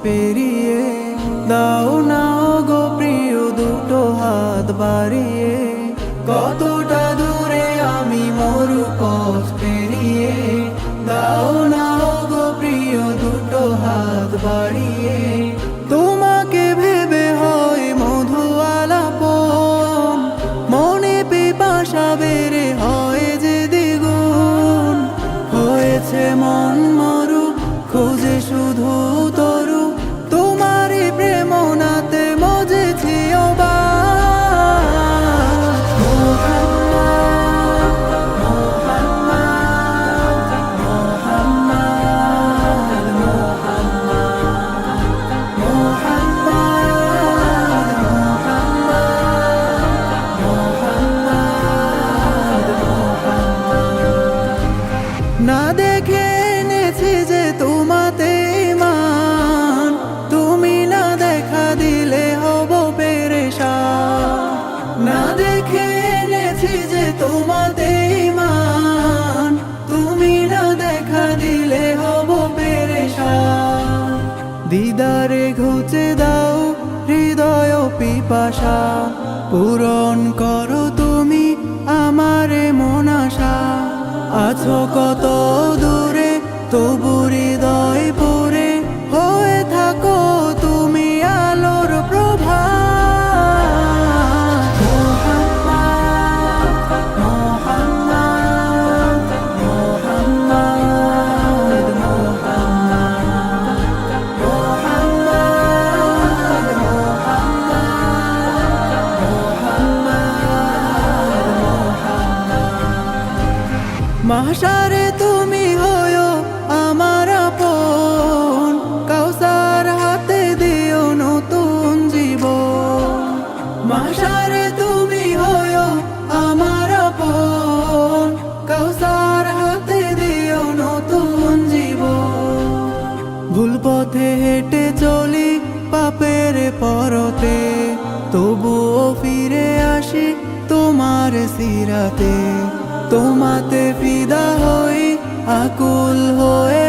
পেরিয়ে দাও না গো প্রিয় দুটো হাত বাড়িয়ে। কতটা দূরে আমি মরু পথ পেরিয়ে, দাও না গো প্রিয় দুটো হাত বাড়িয়ে। তোমাকে ভেবে হয় মধু আলাপন, মনে পিপাসা বেড়ে হয় যে দ্বিগুণ। হয়েছে মন মরু খোঁজে শুধু তরু, তোমারই প্রেম নাতে মজেছি অবাক। না দেখে এনেছি যে তোমাতে মান, তুমি না দেখা দিলে হব পেরেশান। না দেখে এনেছি যে তোমাতে মান, তুমি না দেখা দিলে হব পেরেশান। দিদারে ঘুচে দাও হৃদয় পিপাসা, পূরণ করো তুমি আমারে মন আশা। আছো কত দূরে তবু হৃদয় পড়ে, হয়ে থাকো তুমি আলোর প্রভা। মাহশারে তুমি হয়ো আমার আপন, কাউসার হাতে দিও নতুন জীবন। মাহশারে তুমি হয়ো আমার আপন, কাউসার হাতে দিও নতুন জীবন। ভুল পথে হেঁটে চলি পাপের পরতে, তবুও ফিরে আসি তোমার সিরাতে। তোমাতে ফিদা হই আকুল হয়ে